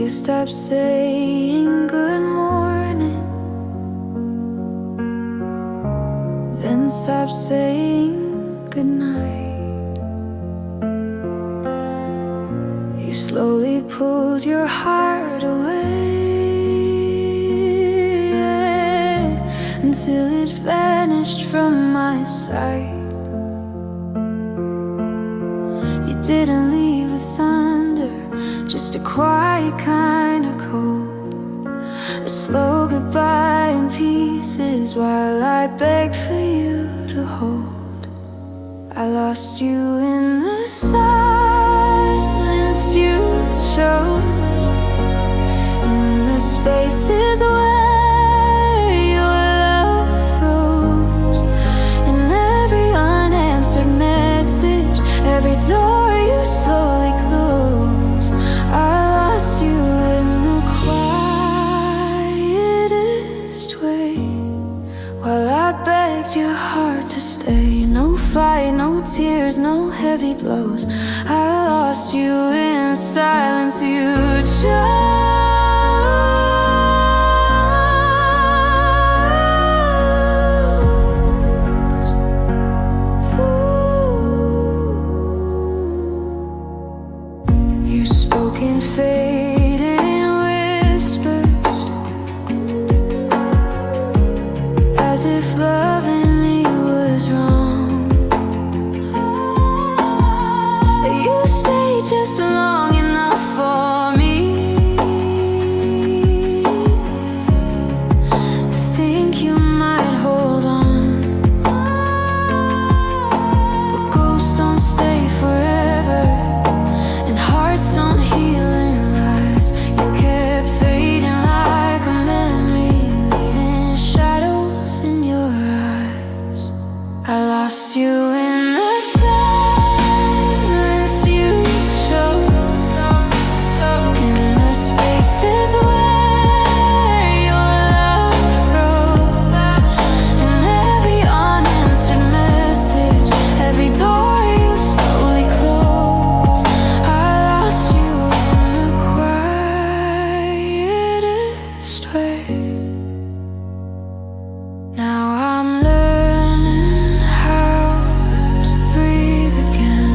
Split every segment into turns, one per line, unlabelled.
You stopped saying good morning, then stopped saying good night. You slowly pulled your heart away until it vanished from my sight. You didn't leave with thunder, just a quiet kind of cold, a slow goodbye in pieces while I begged for you to hold. I lost you in the silence you chose, in the spaces where your love froze, in every unanswered message, every door you slowly closed. I lost you in the quietest way, while I begged your heart to stay. No fight, no tears, no heavy blows. I lost you in silence you chose. You spoke in fading whispers, as if loving me was wrong. You stayed just long enough for me to think you might hold on. But ghosts don't stay forever, and hearts don't heal in lies. You kept fading like a memory, leaving shadows in your eyes. I lost you in the silence you chose, in the spaces where your love froze, in every unanswered message, every door you slowly closed. I lost you in the quietest way. Now I'm learning how to breathe again,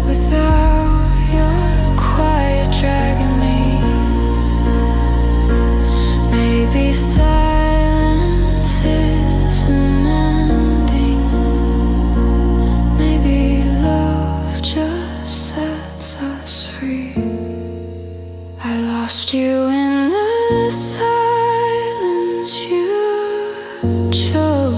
without your quiet dragging me. Maybe silence is an ending, maybe love just sets us free. I lost you in the silence you chose.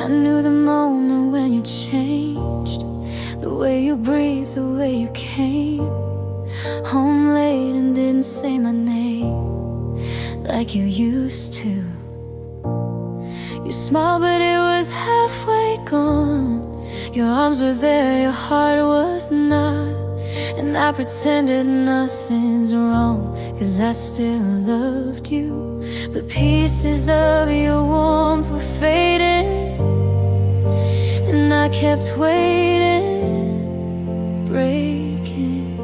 I knew the moment when you changed, the way you breathed, the way you came home late and didn't say my name like you used to. You smiled but it was halfway gone. Your arms were there, your heart was not. And I pretended nothing's wrong, 'cause I still loved you. But pieces of your warmth were fading, and I kept waiting, breaking.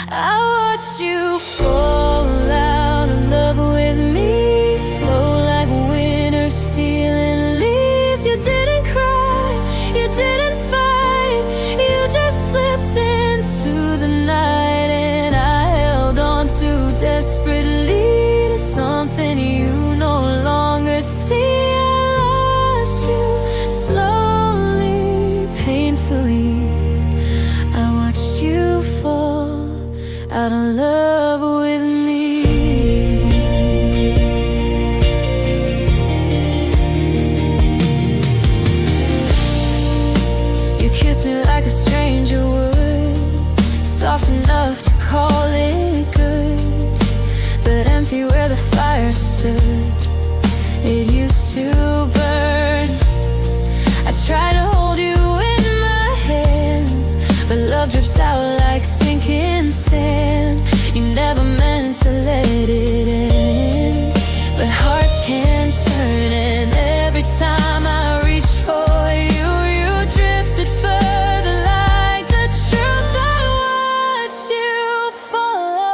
I watched you fall out of love with me, slow like winter stealing leaves. You didn't cry, you didn't fight, you just slipped into the night. And I held on too desperately to something you no longer see. I lost you slowly, painfully. I watched you fall out of love with me. You kissed me like a stranger would, soft enough to call it good, but empty where the fire stood. It used to burn. I try to hold you in my hands, but love drips out like sinking sand. You never meant to let it end, but hearts can turn, and every time I reach for you, you drifted further like the truth I watched you follow.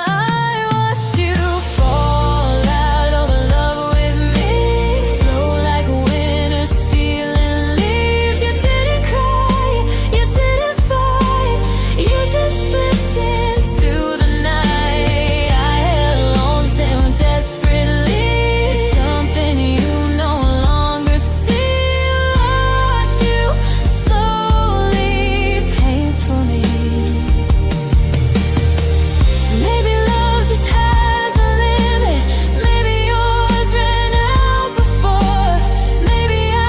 I watched you fall out of love with me, slow like winter stealing leaves. You didn't cry, you didn't fight, you just slipped into the night. I held on so desperately to something you no longer see. Lost you slowly, painfully. Maybe love just has a limit. Maybe yours ran out before. Maybe I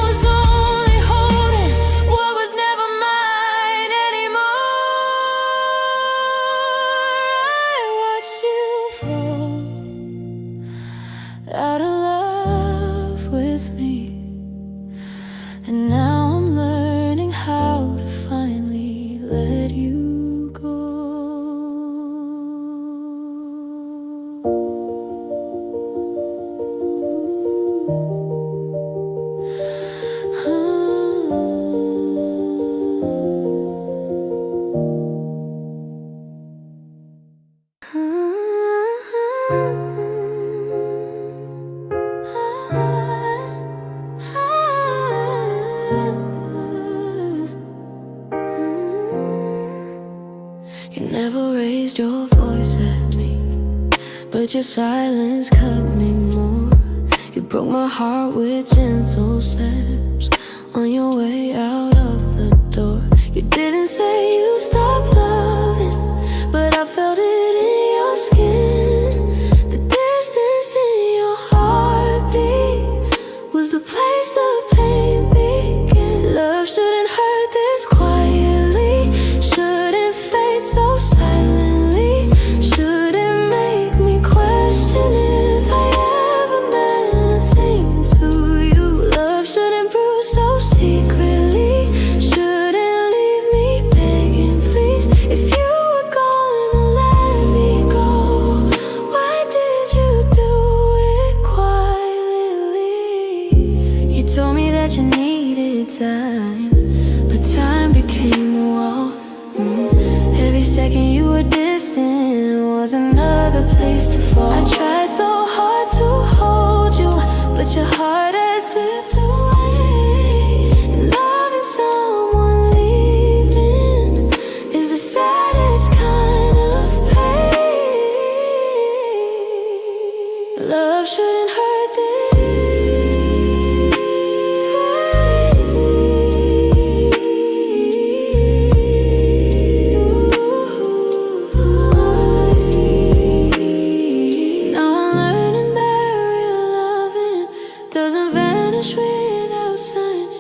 was only holding what was never mine anymore. I watched you fall out of love with me, and now I'm learning how to finally let you go. You never raised your voice at me, but your silence cut me more. You broke my heart with gentle steps on your way out of the door. You didn't say you stopped loving, but I felt it in your skin. The distance in your heartbeat was the place the pain began. Love shouldn't hurt this quietly, shouldn't fade so silently, shouldn't make me question if I ever meant a thing to you. Love shouldn't bruise so secretly, shouldn't leave me begging please. If you were gonna let me go, why did you do it quietly? You told me that you needed time, but time became a wall. Every second you were distant was another place to fall. I tried so hard to hold you, but your heart had slipped away. And loving someone leaving is the saddest kind of pain. Love shouldn't hurt this Now I'm learning that real loving doesn't vanish without signs.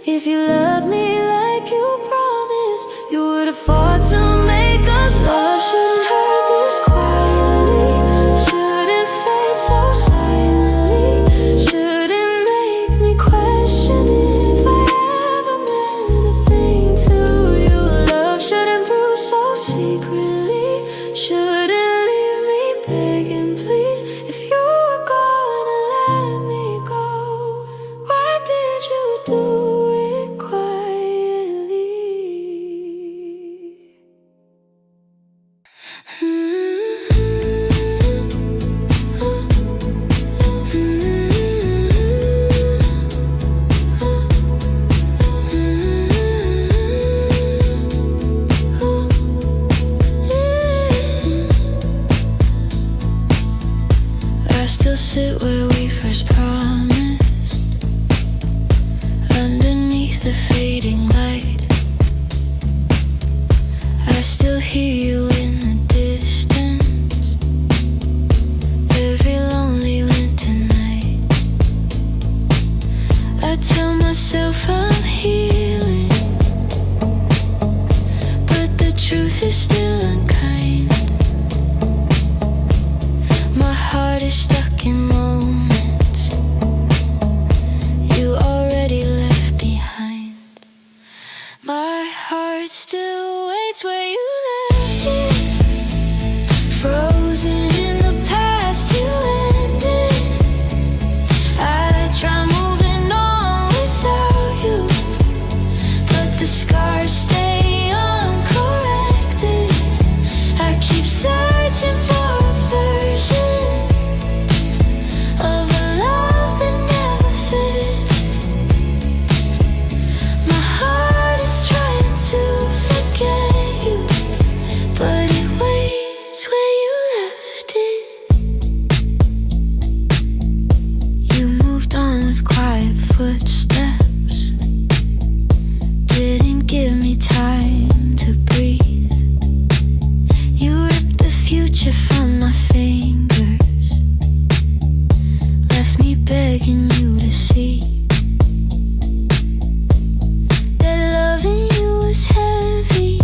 If you love me like you promised, you would have fought to make us. Love shouldn't hurt this quietly, shouldn't fade so silently, shouldn't make me question if I ever meant a thing to you. Love shouldn't bruise so secretly, shouldn't leave me begging please. If you were gonna let me go, why did you do it quietly? I still sit where we first promised, underneath the fading light. I still hear you in the distance, every lonely winter night. I tell myself I'm healing, but the truth is still unkind. My heart is stuck in moments you already left behind. My heart still waits where you left it, frozen in the past you ended. I try moving on without you, but the scars stay uncorrected. I keep searching for a version of a love that never fit. My heart is trying to forget you, but it waits where you left it. You moved on with quiet footsteps, didn't give me time to breathe. You ripped the future from my fingers, left me begging you to see that loving you was heavy,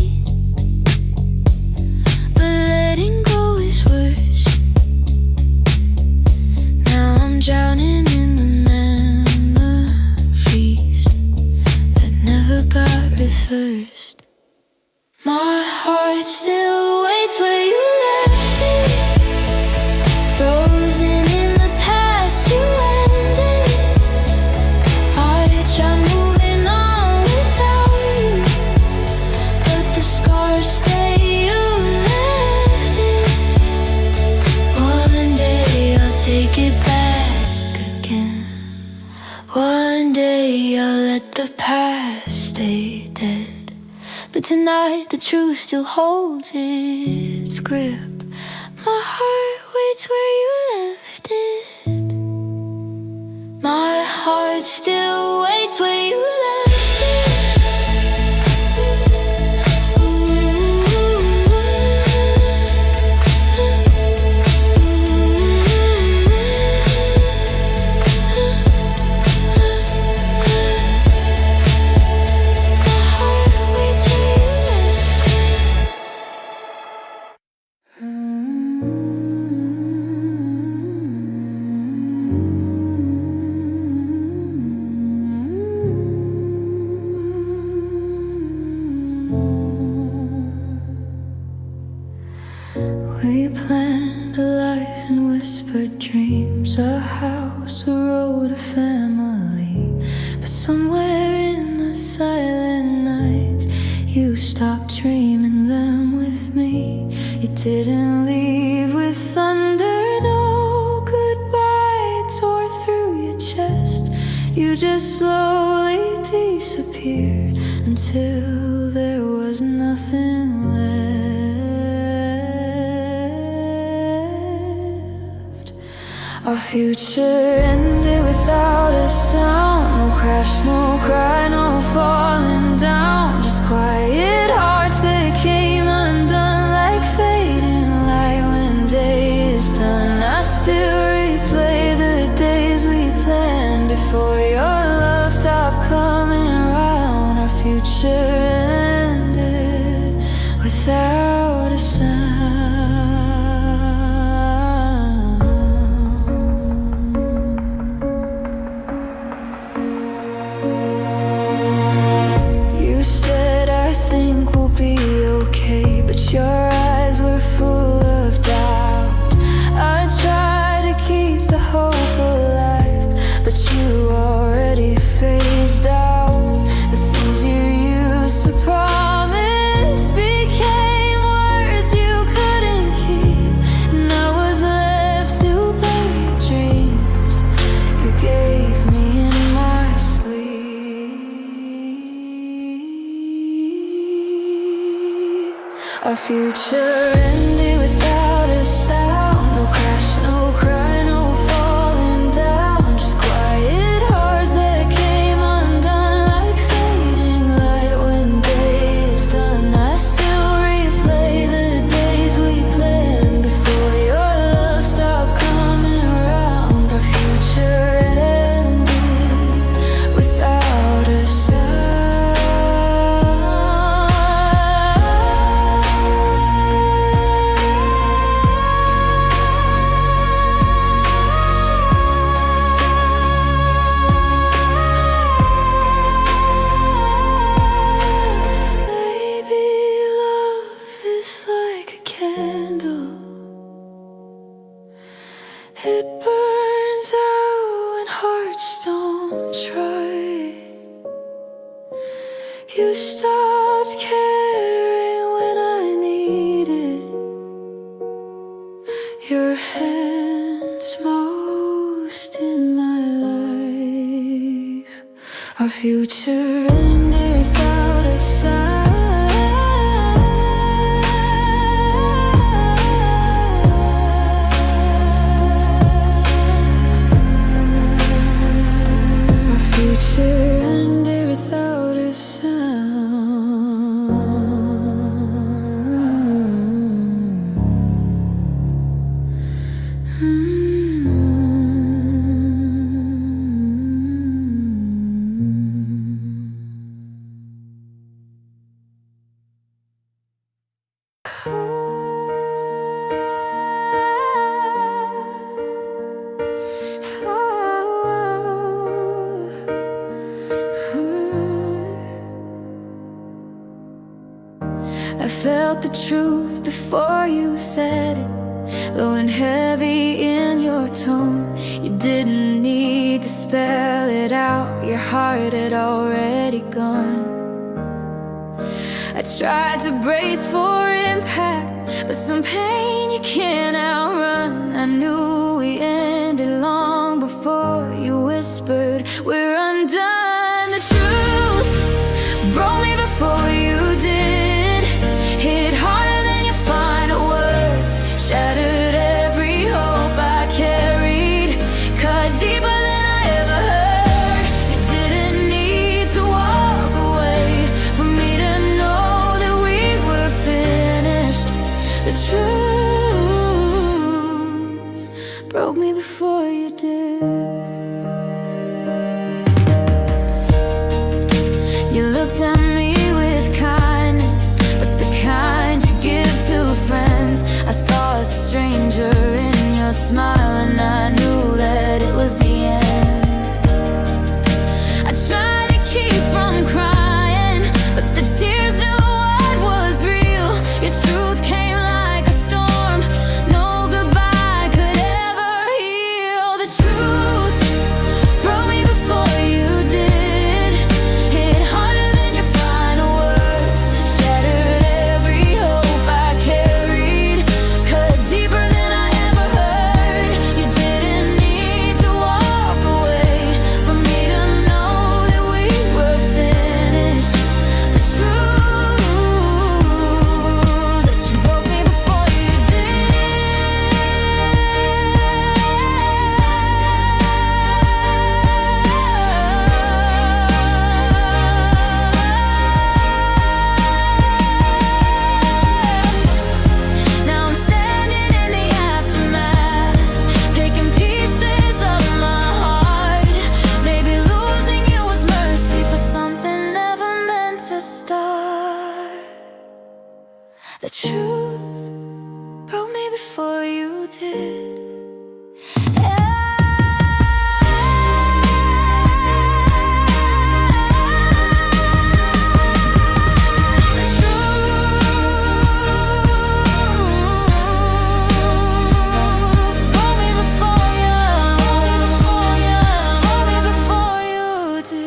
but letting go is worse. Now I'm drowning in the memories that never got reversed. My heart still waits where you left it, frozen in the past you ended. I try moving on without you, but the scars stay, you left it. One day I'll take it back again. One day I'll let the past stay dead. But tonight the truth still holds its grip. My heart waits where you left it. My heart still waits where you left it. We planned a life and whispered dreams, a house, a road, a family. But somewhere in the silent nights, you stopped dreaming them with me. You didn't leave with thunder, no goodbye tore through your chest. You just slowly disappeared until there was nothing left. Our future ended without a sound. No crash, no cry, no falling down. Just quiet hearts that came undone like fading light when day is done. I still replay the days we planned before your love stopped coming around. Our future ended without a sound. You said I think we'll be okay, but your eyes were full of doubt. I tried to keep the hope alive, but you already phased out. The things you used to promise became words you couldn't keep, and I was left to bury dreams you gave me in my sleep. Our future ended without a sound. No crash, no cry, no falling down. Just quiet hearts that came undone like fading light when day is done. I still replay the days we planned before your love stopped coming around. Our future ended without a sound. It burns out when hearts don't try. You stopped caring when I needed your hands most in my life. Our future ended without a sign. Our future ended without a I felt the truth before you said it, low and heavy in your tone. You didn't need to spell it out, your heart had already gone. I tried to brace for impact, but some pain you can't outrun. I knew we ended long before you whispered, we're undone. The truth broke me before you did. Hit harder than your final words, shattered every hope I carried, cut deeper than I ever heard. You didn't need to walk away for me to know that we were finished. The truth broke me before you did. You looked at me with kindness, but the kind you give to friends. I saw a stranger in your smile, and I knew that it was the end. I tried to keep from crying, but the tears knew what was real. Your truth came like a storm, no goodbye could ever heal. The truth broke me before you did. Hit harder than your final words, shattered every hope I carried, cut deeper than I ever heard. You didn't need to walk away for me to know that we were finished. The truth that you broke me before you did. Now I'm standing in the aftermath, picking pieces of my heart. Maybe losing you was mercy for something never meant to start. The truth broke me before you did. The truth broke me before you, broke me before you did.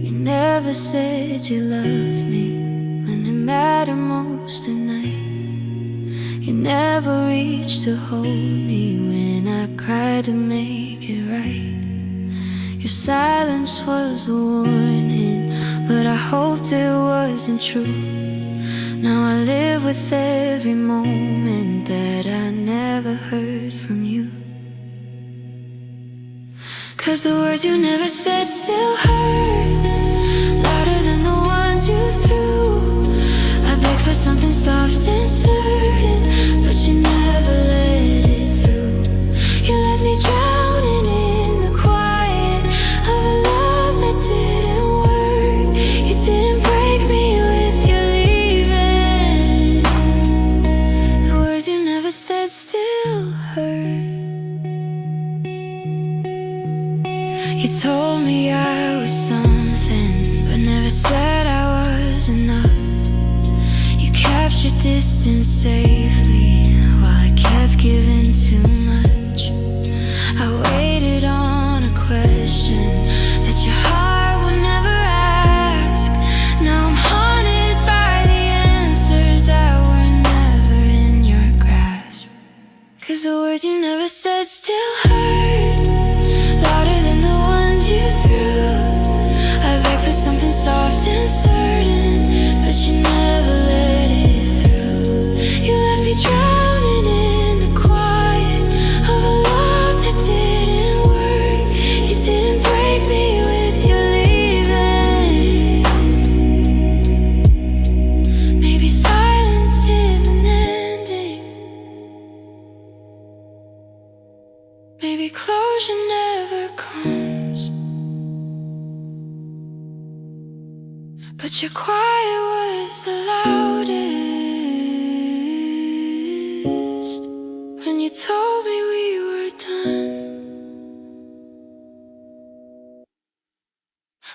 You never said you loved me when it mattered most tonight. You never reached to hold me when I cried to make it right. Your silence was a warning, but I hoped it wasn't true. Now I live with every moment that I never heard from you. 'Cause the words you never said still hurt, louder than the ones you threw. I begged for something soft and certain, but you never let it through. You left me drowning in the quiet of a love that didn't work. You didn't break me with your leaving. The words you never said said still hurt. You told me I was something, but never said I was enough. You kept your distance safely while I kept giving too much. I waited on a question that your heart would never ask. Now I'm haunted by the answers that were never in your grasp. 'Cause the words you never said still hurt, louder than the ones you threw. I begged for something soft and certain, but you never let it through. You left me drowning in the quiet of a love that didn't work. You didn't break me with your leaving. Maybe silence is an ending. Maybe closure never comes. But your quiet was the loudest when you told me we were done.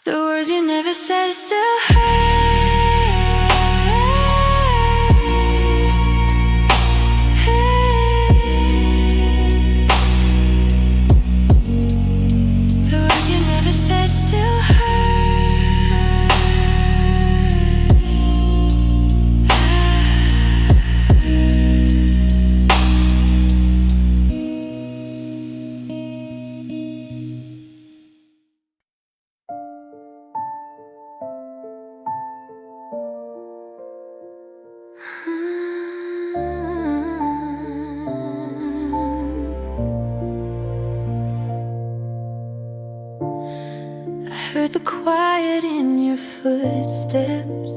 The words you never said still hurt. The words you never said still hurt. I heard the quiet in your footsteps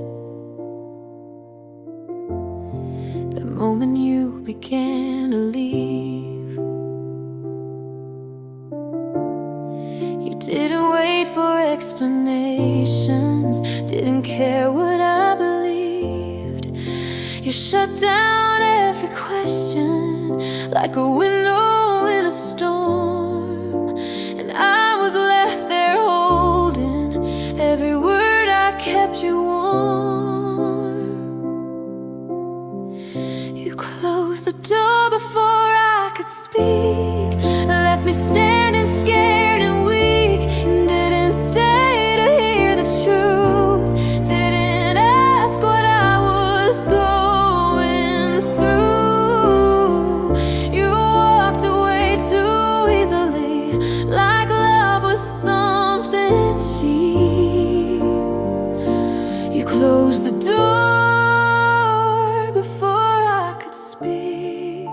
the moment you began to leave. You didn't wait for explanations, didn't care what I believed. You shut down every question like a window in a storm. And I was left there holding every word. I kept you warm. You closed the door before I could speak, left me standing scared and weak, and didn't stay to hear the truth, didn't ask what I was going through. You walked away too easily, like love was something cheap. You closed the door before I could speak.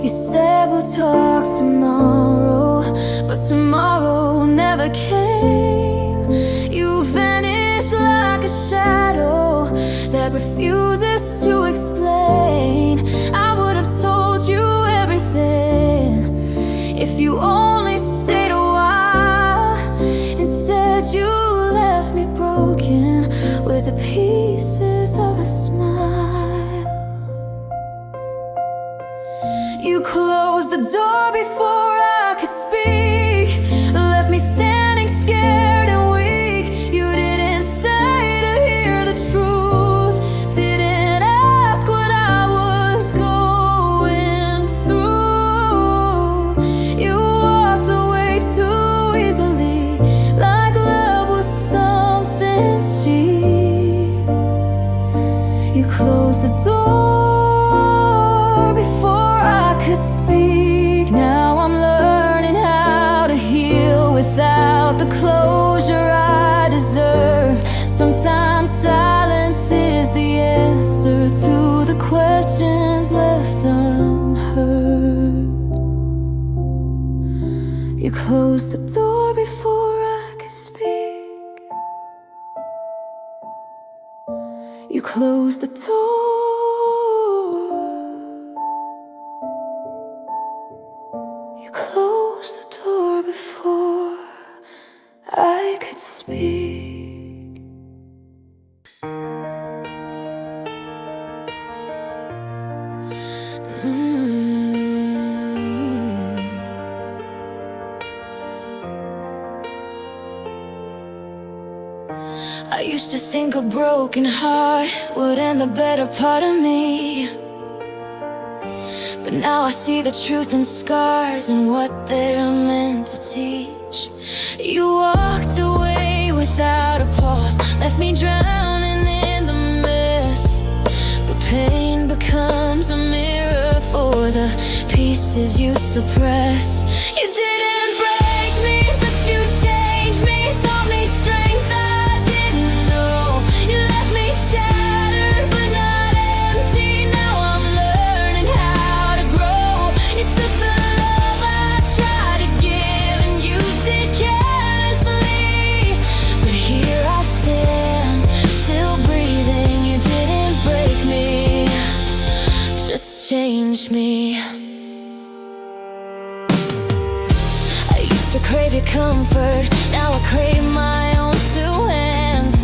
You said we'll talk tomorrow, but tomorrow never came. You vanished like a shadow that refuses to explain. I would have told you everything if you only stayed a while. Instead you left me broken with the pieces of a smile. You closed the door before I could speak, left me standing scared and weak. You didn't stay to hear the truth, didn't ask what I was going through. You walked away too easily, like love was something cheap. You closed the door before I could speak. Now I'm learning how to heal without the closure I deserve. Sometimes silence is the answer to the questions left unheard. You closed the door before I could speak. You closed the door. You closed the door before I could speak. used to think a broken heart would end the better part of me, but now I see the truth in scars and what they're meant to teach. You walked away without a pause, left me drowning in the mess. But pain becomes a mirror for the pieces you suppress. You didn't break me, but you changed me, taught me strength I didn't know. You left me shattered but not empty. Now I'm learning how to grow. You took the love I tried to give and used it carelessly, but here I stand, still breathing. You didn't break me, just changed me. I used to crave your comfort, now I crave my own two hands.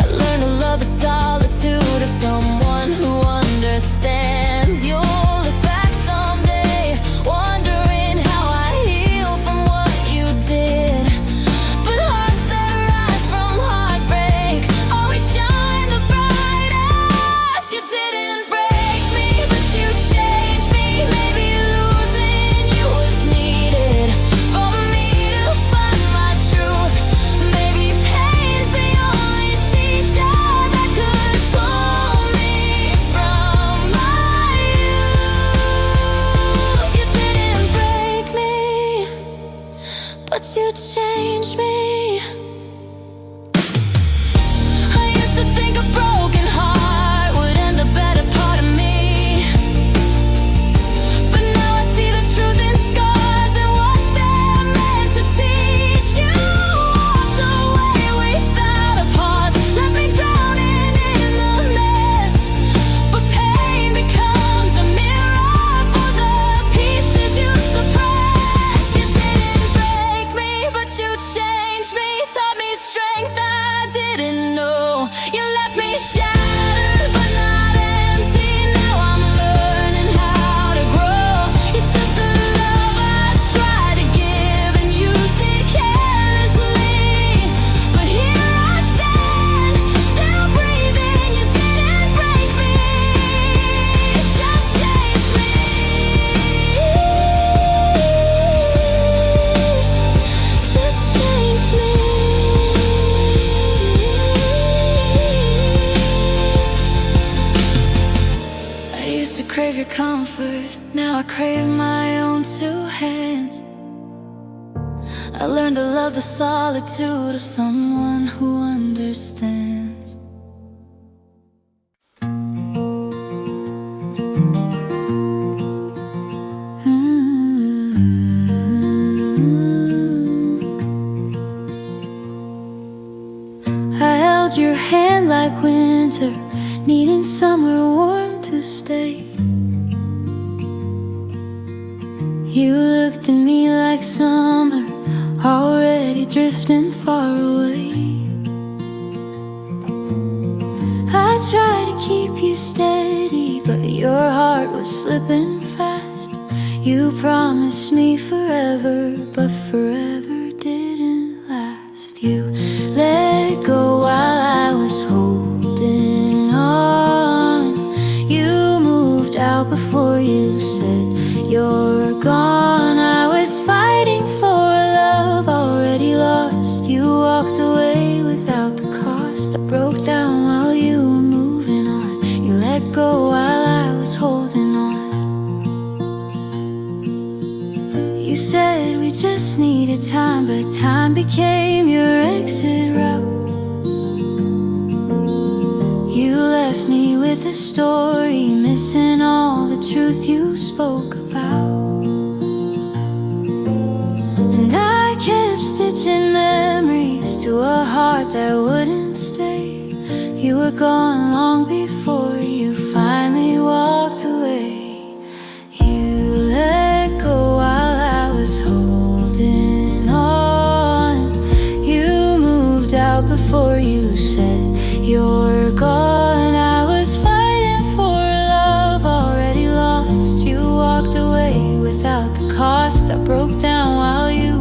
I learned to love the solitude of someone who understands. You'll look back someday, wondering how I heal from what you did. But hearts that rise from heartbreak always shine the brightest. You didn't break me, but you changed me. Maybe losing you was needed for me to find my truth. Maybe pain's the only teacher that could pull me from my youth. You didn't break me, but you changed me. I used to think a broken heart would end the better part of me, but now I see the truth in scars and what they're meant to teach. You walked away without a pause, left me drowning in the mess. But pain becomes a mirror for the pieces you suppress. You didn't break me, but you changed me, taught me strength I didn't know. You left me shattered but not empty. Now I'm learning how to grow. You took the love I tried to give and used it carelessly, but here I stand, still breathing. You didn't break me, just changed me. Just changed me. I used to crave your comfort, now I crave my own two hands. I learned to love the solitude of someone who understands. I held your hand like winter, needing somewhere warm to stay. You looked at me like summer, already drifting far away. I tried to keep you steady, but your heart was slipping fast. You promised me forever, but forever didn't last. You let go while I was holding on. You moved out before you said you're gone. I was fighting for love already lost. You walked away without the cost. I broke down while you were moving on. You let go while I was holding on. You said we just needed time, but time became your exit route. You left me with a story, missing all the truth you spoke about. And I kept stitching memories to a heart that wouldn't stay. You were gone long before you finally walked away. You let go while I was holding on. You moved out before you said you're gone. I was fighting for love already lost. You walked away without the cost. I broke down while you